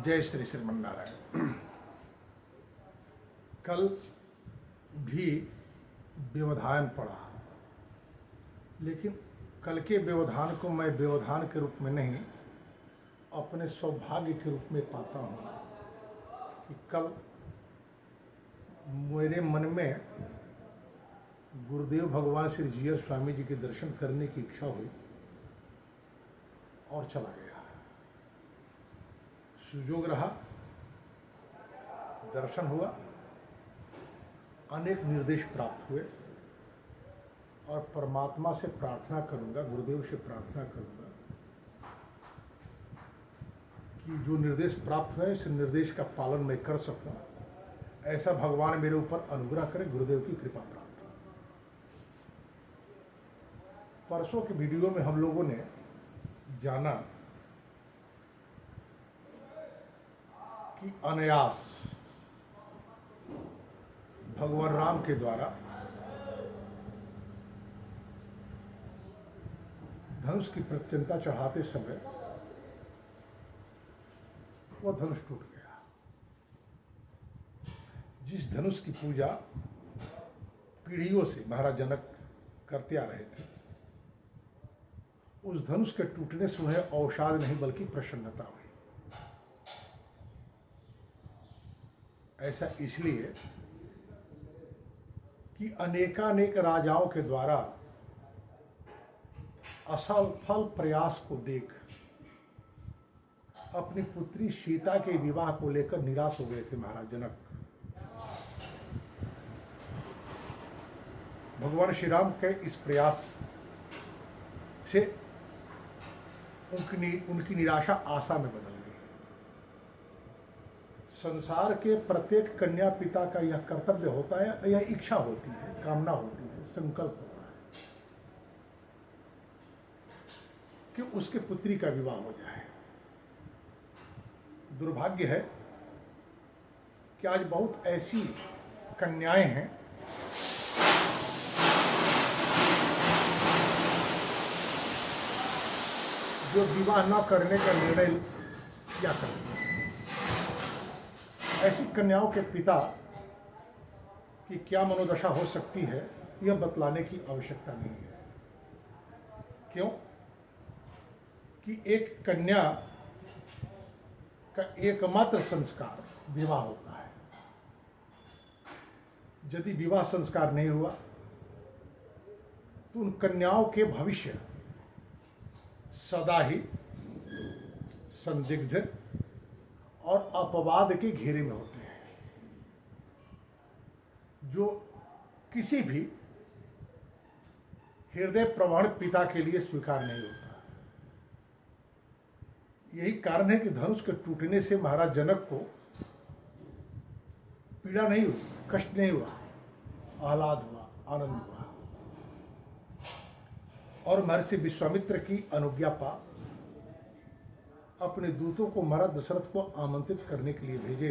जय श्री श्रीमन्नारायण। कल भी व्यवधान पड़ा, लेकिन कल के व्यवधान को मैं व्यवधान के रूप में नहीं, अपने सौभाग्य के रूप में पाता हूँ कि कल मेरे मन में गुरुदेव भगवान श्री जीयर स्वामी जी के दर्शन करने की इच्छा हुई और चला गया। सुयोग रहा, दर्शन हुआ, अनेक निर्देश प्राप्त हुए और परमात्मा से प्रार्थना करूंगा, गुरुदेव से प्रार्थना करूंगा कि जो निर्देश प्राप्त हुए उस निर्देश का पालन मैं कर सकूं, ऐसा भगवान मेरे ऊपर अनुग्रह करे, गुरुदेव की कृपा प्राप्त हो। परसों के वीडियो में हम लोगों ने जाना कि अनायास भगवान राम के द्वारा धनुष की प्रत्यंता चढ़ाते समय वह धनुष टूट गया। जिस धनुष की पूजा पीढ़ियों से महाराज जनक करते आ रहे थे, उस धनुष के टूटने से उन्हें अवसाद नहीं बल्कि प्रसन्नता हुई। ऐसा इसलिए कि अनेकानेक राजाओं के द्वारा असफल प्रयास को देख अपनी पुत्री सीता के विवाह को लेकर निराश हो गए थे महाराज जनक। भगवान श्री राम के इस प्रयास से उनकी निराशा आशा में बदल गई। संसार के प्रत्येक कन्या पिता का यह कर्तव्य होता है, यह इच्छा होती है, कामना होती है, संकल्प होता है कि उसके पुत्री का विवाह हो जाए। दुर्भाग्य है कि आज बहुत ऐसी कन्याएं हैं जो विवाह न करने का निर्णय क्या करते हैं। ऐसी कन्याओं के पिता की क्या मनोदशा हो सकती है, यह बतलाने की आवश्यकता नहीं है। क्यों कि एक कन्या का एकमात्र संस्कार विवाह होता है। यदि विवाह संस्कार नहीं हुआ तो उन कन्याओं के भविष्य सदा ही संदिग्ध और अपवाद के घेरे में होते हैं, जो किसी भी हृदय प्रवण पिता के लिए स्वीकार नहीं होता। यही कारण है कि धनुष के टूटने से महाराज जनक को पीड़ा नहीं हुई, कष्ट नहीं हुआ, आह्लाद हुआ, आनंद हुआ। और महर्षि विश्वामित्र की अनुज्ञा पा अपने दूतों को महाराज दशरथ को आमंत्रित करने के लिए भेजे।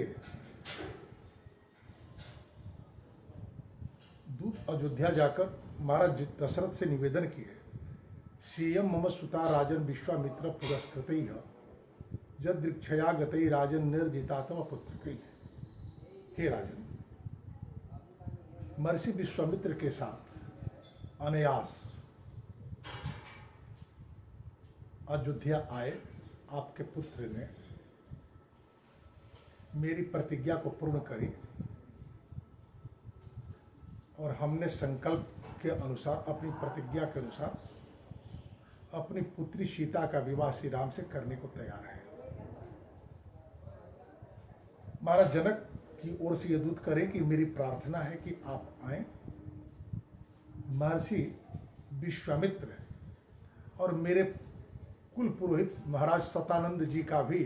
दूत अयोध्या जाकर महाराज दशरथ से निवेदन किए, श्रियम मम सुता राजन विश्वामित्र पुरस्कृतैः यदृक्षया गतैः राजन निर्जितात्म पुत्रकैः। हे राजन, महर्षि विश्वामित्र के साथ अनायास अयोध्या आए आपके पुत्र ने मेरी प्रतिज्ञा को पूर्ण करी और हमने संकल्प के अनुसार, अपनी प्रतिज्ञा के अनुसार अपनी पुत्री सीता का विवाह श्री राम से करने को तैयार है। महाराज जनक की ओर से यह दूत करें कि मेरी प्रार्थना है कि आप आए। महर्षि विश्वामित्र और मेरे कुल पुरोहित महाराज सतानंद जी का भी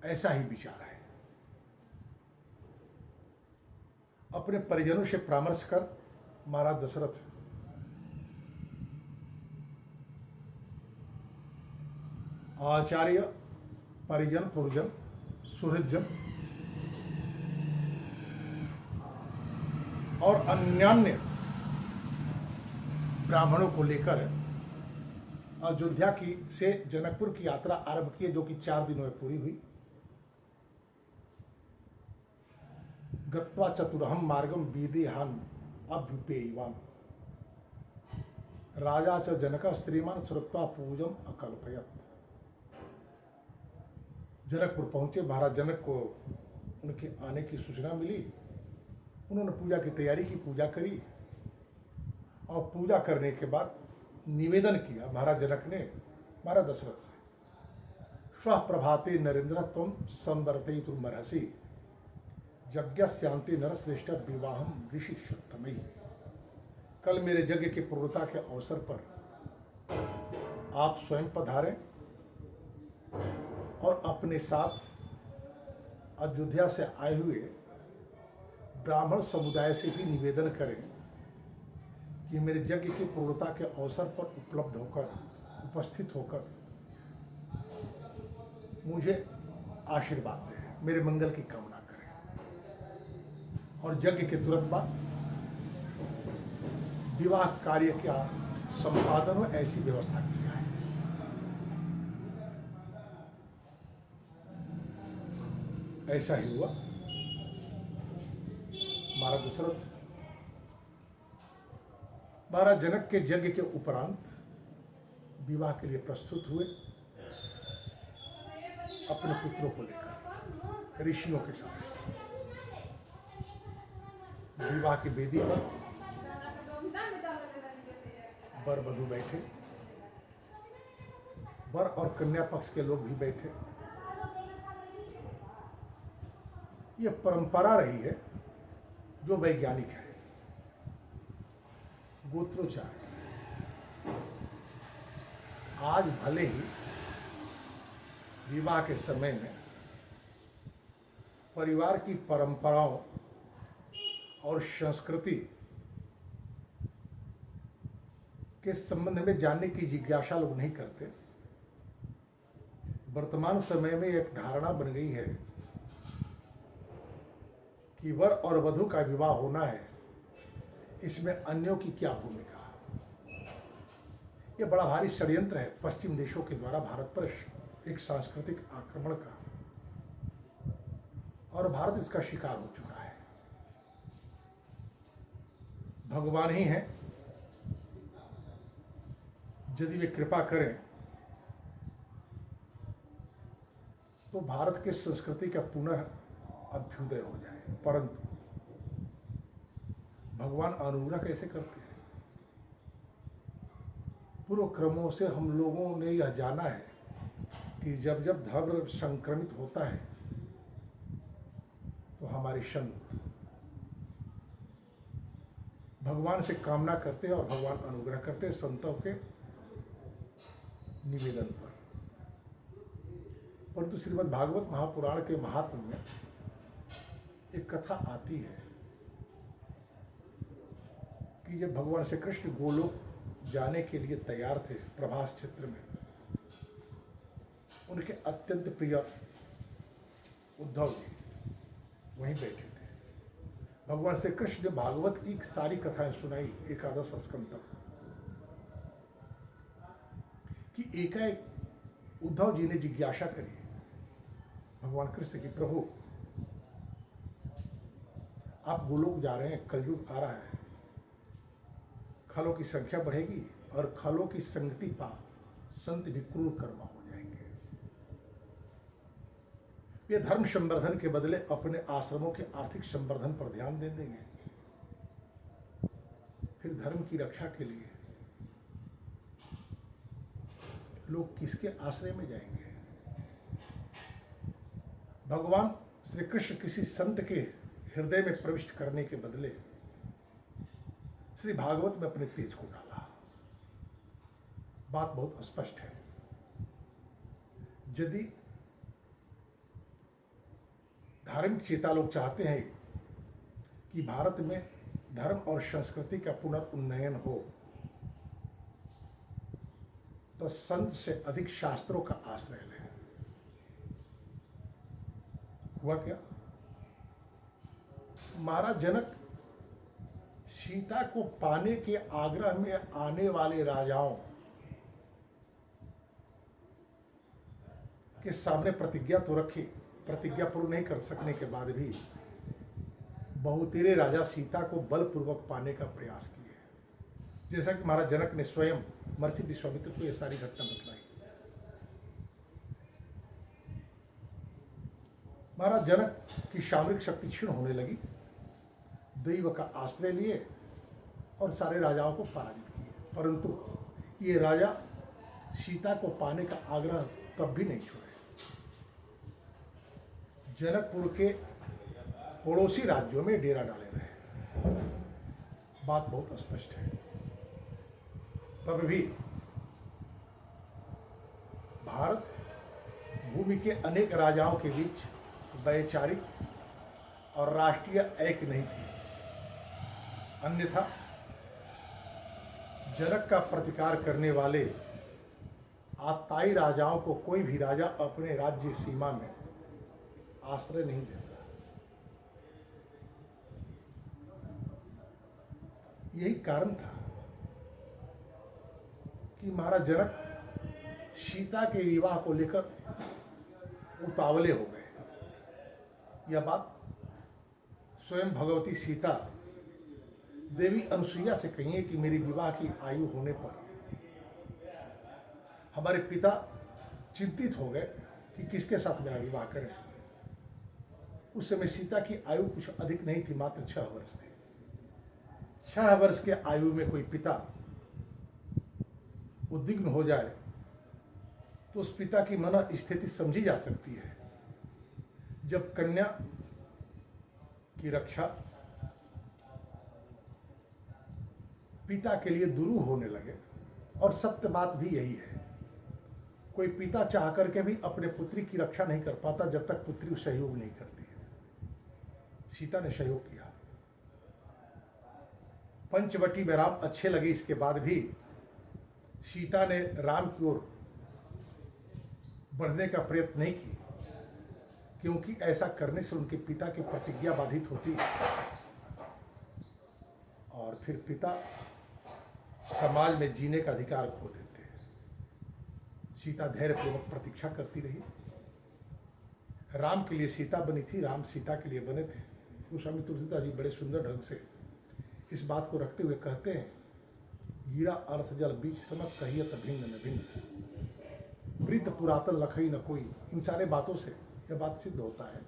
ऐसा ही विचार है। अपने परिजनों से परामर्श कर महाराज दशरथ आचार्य, परिजन, पुरजन, सुहृदजन और अन्यान्य ब्राह्मणों को लेकर अयोध्या की से जनकपुर की यात्रा आरंभ की, जो कि 4 दिनों में पूरी हुई। गत्वा चतुरहम मार्गम बीदेहान अभ्युपेयवान राजा च जनक श्रीमान श्रुत्वा पूजम अकल्पयत। जनकपुर पहुंचे, महाराज जनक को उनके आने की सूचना मिली। उन्होंने पूजा की तैयारी की, पूजा करी और पूजा करने के बाद निवेदन किया महाराज जनक ने महाराज दशरथ से, श्व प्रभाते नरेंद्र त्वं संवर्ते तुमर्हसि यज्ञस्यांते नरश्रेष्ठ विवाहम ऋषि सप्तमी। कल मेरे यज्ञ की पूर्णता के अवसर पर आप स्वयं पधारें और अपने साथ अयोध्या से आए हुए ब्राह्मण समुदाय से भी निवेदन करें कि मेरे यज्ञ की पूर्णता के अवसर पर उपलब्ध होकर, उपस्थित होकर मुझे आशीर्वाद दें, मेरे मंगल की कामना करें। और यज्ञ के तुरंत बाद विवाह कार्य का संपादन में ऐसी व्यवस्था की जाए। ऐसा ही हुआ। महाराज दशरथ महाराज जनक के यज्ञ के उपरांत विवाह के लिए प्रस्तुत हुए, अपने पुत्रों को लेकर ऋषियों के साथ विवाह की वेदी पर वर वधू बैठे, वर और कन्या पक्ष के लोग भी बैठे। ये परंपरा रही है जो वैज्ञानिक है, गोत्रोचार। आज भले ही विवाह के समय में परिवार की परंपराओं और संस्कृति के संबंध में जानने की जिज्ञासा लोग नहीं करते। वर्तमान समय में एक धारणा बन गई है कि वर और वधू का विवाह होना है, इसमें अन्यों की क्या भूमिका। यह बड़ा भारी षड्यंत्र है पश्चिम देशों के द्वारा भारत पर एक सांस्कृतिक आक्रमण का, और भारत इसका शिकार हो चुका है। भगवान ही हैं, यदि वे कृपा करें तो भारत की संस्कृति का पुनः अभ्युदय हो जाए, परंतु भगवान अनुग्रह कैसे करते हैं। पूर्व क्रमों से हम लोगों ने यह जाना है कि जब जब धर्म संक्रमित होता है तो हमारे संत भगवान से कामना करते हैं और भगवान अनुग्रह करते हैं संतों के निवेदन पर। परंतु श्रीमद् भागवत महापुराण के महात्म्य में एक कथा आती है कि जब भगवान श्री कृष्ण गोलोक जाने के लिए तैयार थे, प्रभास क्षेत्र में उनके अत्यंत प्रिय उद्धव जी वहीं बैठे थे। भगवान श्री कृष्ण ने भागवत की सारी कथाएं सुनाई, एकादश स्कंद तक, कि एकाएक उद्धव जी ने जिज्ञासा करी भगवान कृष्ण की, प्रभु आप गोलोक जा रहे हैं, कलयुग आ रहा है, खलों की संख्या बढ़ेगी और खलों की संगति पा संत भी क्रूर कर्मा हो जाएंगे। वे धर्म संवर्धन के बदले अपने आश्रमों के आर्थिक संवर्धन पर ध्यान दे देंगे। फिर धर्म की रक्षा के लिए लोग किसके आश्रय में जाएंगे। भगवान श्री कृष्ण किसी संत के हृदय में प्रविष्ट करने के बदले श्री भागवत में अपने तेज को डाला। बात बहुत स्पष्ट है। यदि धार्मिक चेता लोग चाहते हैं कि भारत में धर्म और संस्कृति का पुनर्उन्नयन हो, तो संत से अधिक शास्त्रों का आश्रय लें। हुआ क्या? महाराज जनक सीता को पाने के आग्रह में आने वाले राजाओं के सामने प्रतिज्ञा तो रखी, प्रतिज्ञा पूर्ण नहीं कर सकने के बाद भी बहुतेरे राजा सीता को बलपूर्वक पाने का प्रयास किए, जैसा कि महाराज जनक ने स्वयं महर्षि विश्वामित्र को यह सारी घटना बतलाई। महाराज जनक की सामरिक शक्ति क्षीण होने लगी, दैव का आश्रय लिए और सारे राजाओं को पराजित किए, परंतु ये राजा सीता को पाने का आग्रह तब भी नहीं छोड़े। जनकपुर के पड़ोसी राज्यों में डेरा डाले रहे। बात बहुत स्पष्ट है। तब भी भारत भूमि के अनेक राजाओं के बीच वैचारिक और राष्ट्रीय ऐक्य नहीं थी, अन्यथा जनक का प्रतिकार करने वाले आताई राजाओं को कोई भी राजा अपने राज्य सीमा में आश्रय नहीं देता। यही कारण था कि महाराज जनक सीता के विवाह को लेकर उतावले हो गए। यह बात स्वयं भगवती सीता देवी अनुसुईया से कही है कि मेरी विवाह की आयु होने पर हमारे पिता चिंतित हो गए कि किसके साथ मेरा विवाह करें। उस समय सीता की आयु कुछ अधिक नहीं थी, मात्र 6 वर्ष थी। 6 वर्ष के आयु में कोई पिता उद्विग्न हो जाए तो उस पिता की मन स्थिति समझी जा सकती है। जब कन्या की रक्षा पिता के लिए दुरूह होने लगे, और सत्य बात भी यही है, कोई पिता चाह करके भी अपने पुत्री की रक्षा नहीं कर पाता जब तक पुत्री सहयोग नहीं करती है। सीता ने सहयोग किया, पंचवटी में राम अच्छे लगे, इसके बाद भी सीता ने राम की ओर बढ़ने का प्रयत्न नहीं किया, क्योंकि ऐसा करने से उनके पिता की प्रतिज्ञा बाधित होती है और फिर पिता समाज में जीने का अधिकार खो देते हैं। सीता धैर्यपूर्वक प्रतीक्षा करती रही। राम के लिए सीता बनी थी, राम सीता के लिए बने थे। गोस्वामी तुलसीदास जी बड़े सुंदर ढंग से इस बात को रखते हुए कहते हैं, गिरा अर्थ जल बीच समक कहियत भिन्न न भिन्न, वृत पुरातन लखई न कोई। इन सारे बातों से यह बात सिद्ध होता है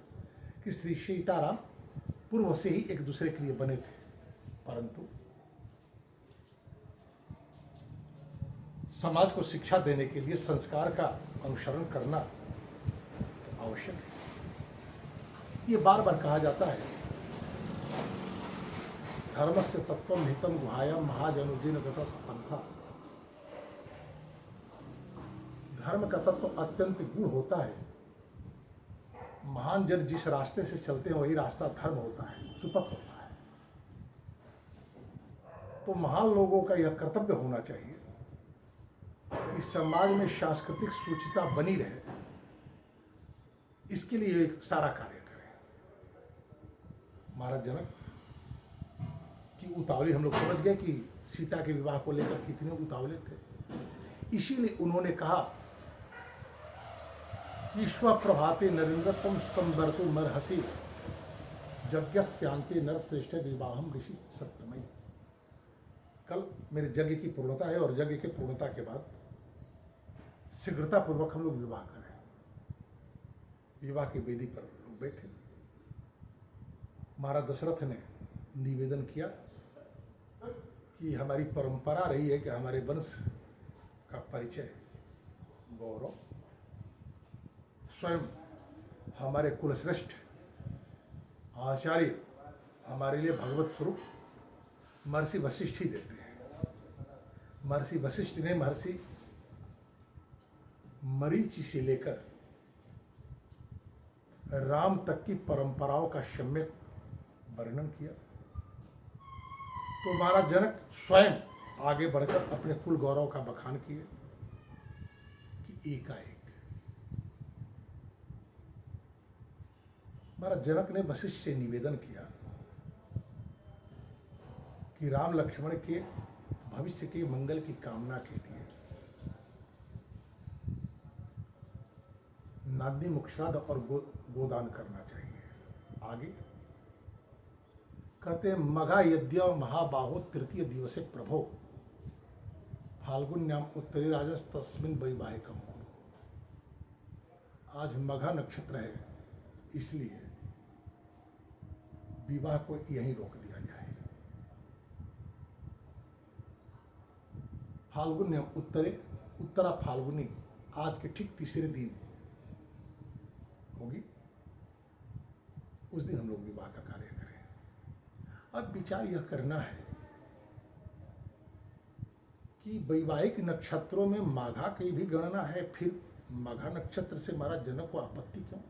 कि श्री सीताराम पूर्व से ही एक दूसरे के लिए बने थे, परंतु समाज को शिक्षा देने के लिए संस्कार का अनुसरण करना तो आवश्यक है। ये बार बार कहा जाता है, धर्म से तत्व हितम गुहायम महाजनुदीन गता पंथा। धर्म का तत्व अत्यंत गूढ़ होता है। महान जन जिस रास्ते से चलते हैं वही रास्ता धर्म होता है, सुपथ होता है। तो महान लोगों का यह कर्तव्य होना चाहिए कि समाज में सांस्कृतिक सूचिता बनी रहे, इसके लिए एक सारा कार्य करें। महाराज जनक की उतावली हम लोग समझ गए कि सीता के विवाह को लेकर कितने उतावले थे। इसीलिए उन्होंने कहा कि स्वप्रभाते नरेंद्र तुम संबरतु मरहसी यज्ञस्यांते नर श्रेष्ठ विवाहम ऋषि सप्तमयी। कल मेरे यज्ञ की पूर्णता है और यज्ञ के पूर्णता के बाद शीघ्रता पूर्वक हम लोग विवाह करें। विवाह की वेदी पर लोग बैठे। महाराज दशरथ ने निवेदन किया कि हमारी परंपरा रही है कि हमारे वंश का परिचय गौरव स्वयं हमारे कुलश्रेष्ठ आचार्य हमारे लिए भगवत स्वरूप महर्षि वशिष्ठ ही देते हैं। महर्षि वशिष्ठ ने महर्षि मरीचि से लेकर राम तक की परंपराओं का सम्यक वर्णन किया। तो महाराज जनक स्वयं आगे बढ़कर अपने कुल गौरव का बखान किए कि एकाएक महाराज जनक ने वशिष्ठ से निवेदन किया कि राम लक्ष्मण के भविष्य के मंगल की कामना के लिए नांदी मुख श्राद्ध और गोदान करना चाहिए। आगे कहते मघा यद्य महाबाहो तृतीय दिवसे प्रभो फाल्गुन्याम उत्तरी राजस तस्मिन वैवाहिकम कुरु। आज मघा नक्षत्र है, इसलिए विवाह को यहीं रोक दिया जाए। फाल्गुन्यम उत्तरा फाल्गुनी आज के ठीक तीसरे दिन होगी, उस दिन हम लोग विवाह का कार्य करें। अब विचार यह करना है कि वैवाहिक नक्षत्रों में माघा की भी गणना है, फिर माघा नक्षत्र से महाराज जनक को आपत्ति क्यों?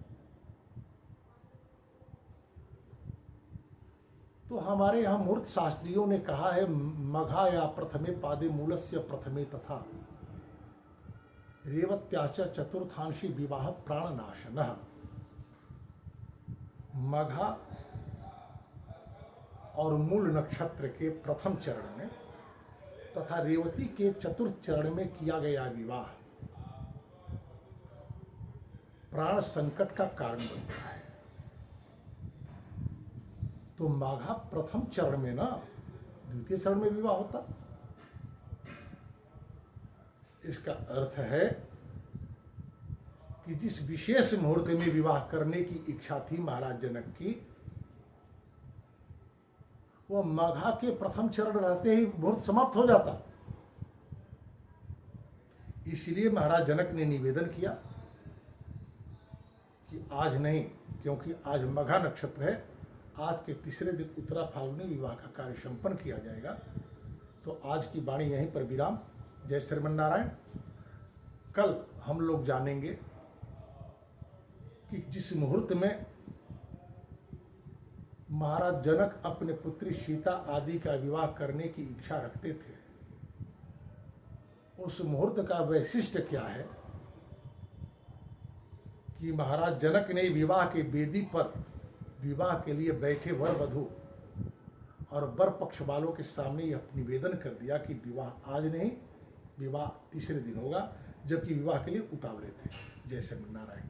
तो हमारे यहाँ मूर्त शास्त्रियों ने कहा है मघा या प्रथमे पादे मूलस्य प्रथमे तथा रेवत्याच चतुर्थांशी विवाह प्राणनाशन। मघा और मूल नक्षत्र के प्रथम चरण में तथा रेवती के चतुर्थ चरण में किया गया विवाह प्राण संकट का कारण बनता है। तो माघा प्रथम चरण में ना, द्वितीय चरण में विवाह होता। इसका अर्थ है कि जिस विशेष मुहूर्त में विवाह करने की इच्छा थी महाराज जनक की, वो माघा के प्रथम चरण रहते ही मुहूर्त समाप्त हो जाता। इसलिए महाराज जनक ने निवेदन किया कि आज नहीं, क्योंकि आज मघा नक्षत्र है, आज के तीसरे दिन उत्तरा फाल्गुनी विवाह का कार्य संपन्न किया जाएगा। तो आज की वाणी यहीं पर विराम। जय श्रीमन्नारायण। कल हम लोग जानेंगे कि जिस मुहूर्त में महाराज जनक अपने पुत्री सीता आदि का विवाह करने की इच्छा रखते थे, उस मुहूर्त का वैशिष्ट्य क्या है कि महाराज जनक ने विवाह के वेदी पर विवाह के लिए बैठे वर वधू और वर पक्ष वालों के सामने यह निवेदन कर दिया कि विवाह आज नहीं, विवाह तीसरे दिन होगा, जबकि विवाह के लिए उतावले थे। जय श्री नारायण।